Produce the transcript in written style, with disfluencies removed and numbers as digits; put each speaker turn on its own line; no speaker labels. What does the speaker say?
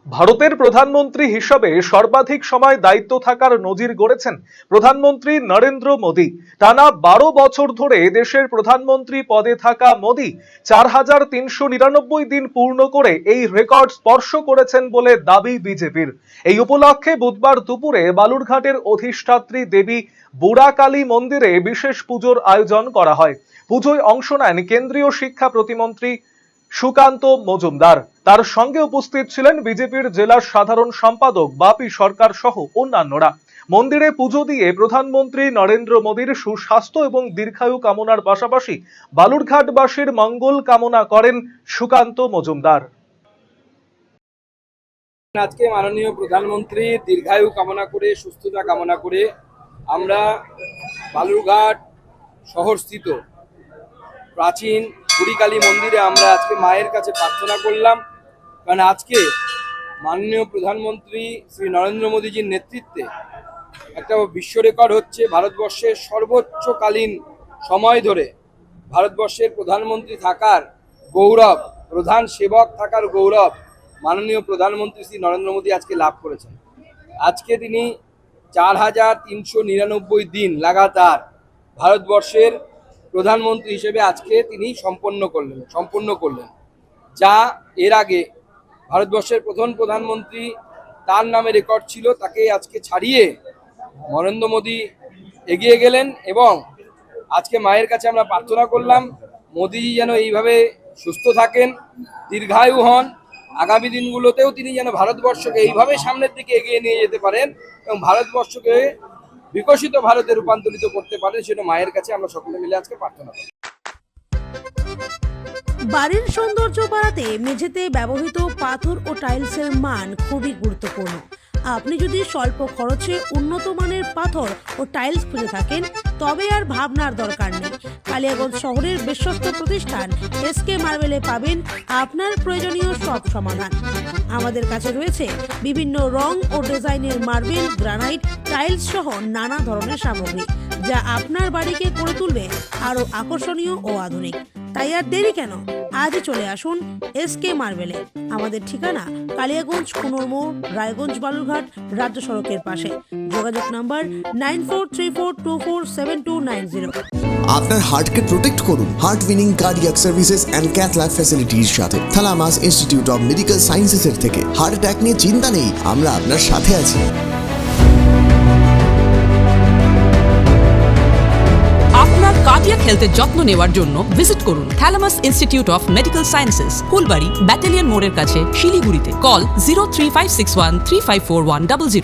ভারতের প্রধানমন্ত্রী হিসাবে সর্বাধিক সময় দায়িত্ব থাকার নজির গড়েছেন প্রধানমন্ত্রী নরেন্দ্র মোদী। টানা 12 বছর ধরে দেশের প্রধানমন্ত্রী পদে থাকা মোদী 4399 দিন পূর্ণ করে এই রেকর্ড স্পর্শ করেছেন বলে দাবি বিজেপির। এই উপলক্ষে বুধবার দুপুরে বালুরঘাটের অধিষ্ঠাত্রী দেবী বুড়াকালী মন্দিরে বিশেষ পুজোর আয়োজন করা হয়। পুজোয় অংশ নেন কেন্দ্রীয় শিক্ষা প্রতিমন্ত্রী সুকান্ত মজুমদার। তার সঙ্গে উপস্থিত ছিলেন বিজেপির জেলা সাধারণ সম্পাদক বাপি সরকার সহ অন্যান্যরা। মন্দিরে পুজো দিয়ে প্রধানমন্ত্রী নরেন্দ্র মোদীর সুস্বাস্থ্য এবং দীর্ঘায়ু কামনার পাশাপাশি বালুরঘাটবাসীর মঙ্গল কামনা করেন সুকান্ত মজুমদার।
আজকে মাননীয় প্রধানমন্ত্রী দীর্ঘায়ু কামনা করে, সুস্থতা কামনা করে আমরা বালুরঘাট শহরস্থিত প্রাচীন বুড়িকালী মন্দিরে আমরা আজকে মায়ের কাছে প্রার্থনা করলাম। কারণ আজকে মাননীয় প্রধানমন্ত্রী শ্রী নরেন্দ্র মোদীজির নেতৃত্বে একটা বিশ্ব রেকর্ড হচ্ছে। ভারতবর্ষের সর্বোচ্চকালীন সময় ধরে ভারতবর্ষের প্রধানমন্ত্রী থাকার গৌরব, প্রধান সেবক থাকার গৌরব মাননীয় প্রধানমন্ত্রী শ্রী নরেন্দ্র মোদী আজকে লাভ করেছেন। আজকে তিনি 4399 দিন লাগাতার ভারতবর্ষের প্রধানমন্ত্রী হিসেবে আজকে তিনি সম্পন্ন করলেন, যা এর আগে ভারতবর্ষের প্রথম প্রধানমন্ত্রী তার নামে রেকর্ড ছিল, তাকে আজকে ছাড়িয়ে নরেন্দ্র মোদী এগিয়ে গেলেন। এবং আজকে মায়ের কাছে আমরা প্রার্থনা করলাম মোদীজি যেন এইভাবে সুস্থ থাকেন, দীর্ঘায়ু হন, আগামী দিনগুলোতেও তিনি যেন ভারতবর্ষকে এইভাবে সামনের দিকে এগিয়ে নিয়ে যেতে পারেন এবং ভারতবর্ষকে বিকশিত ভারতে রূপান্তরিত করতে পারেন, সেটা মায়ের কাছে আমরা সকলে মিলে আজকে প্রার্থনা করি।
বাড়ির সৌন্দর্য বাড়াতে মেঝেতে ব্যবহৃত পাথর ও টাইলসের মান খুবই গুরুত্বপূর্ণ। আপনি যদি স্বল্প খরচে উন্নত মানের পাথর ও টাইলস খুঁজে থাকেন তবে আর ভাবনার দরকার নেই। কালিয়াগঞ্জ শহরের বিশ্বস্ত প্রতিষ্ঠান এসকে মার্বেলে পাবেন আপনার প্রয়োজনীয় সব সমাধান। আমাদের কাছে রয়েছে বিভিন্ন রং ও ডিজাইনের মার্বেল, গ্রানাইট, টাইলস সহ নানা ধরনের সামগ্রী, যা আপনার বাড়িকে করে তুলবে আরো আকর্ষণীয় ও আধুনিক। তাই আর দেরি কেন, আজই চলে আসুন এসকে মার্বেলে। আমাদের ঠিকানা কালিয়াগঞ্জ কুনোর মোড়, রায়গঞ্জ বালুরঘাট রাজ্য সড়কের পাশে। যোগাযোগ নাম্বার 9434247290।
আপনার হার্টকে প্রোটেক্ট করুন heart winning cardiac services and cath lab ফ্যাসিলিটির সাথে। Thalamus institute of medical sciences এর থেকে। হার্ট অ্যাটাক নিয়ে চিন্তা নেই, আমরা আপনার সাথে আছি।
আপনার কার্ডিয়াক হেলথের যত্ন নেওয়ার জন্য ভিজিট করুন thalamus institute of medical sciences, Phulbari battalion মোড়ের কাছে, শিলিগুড়িতে। কল 03561354100।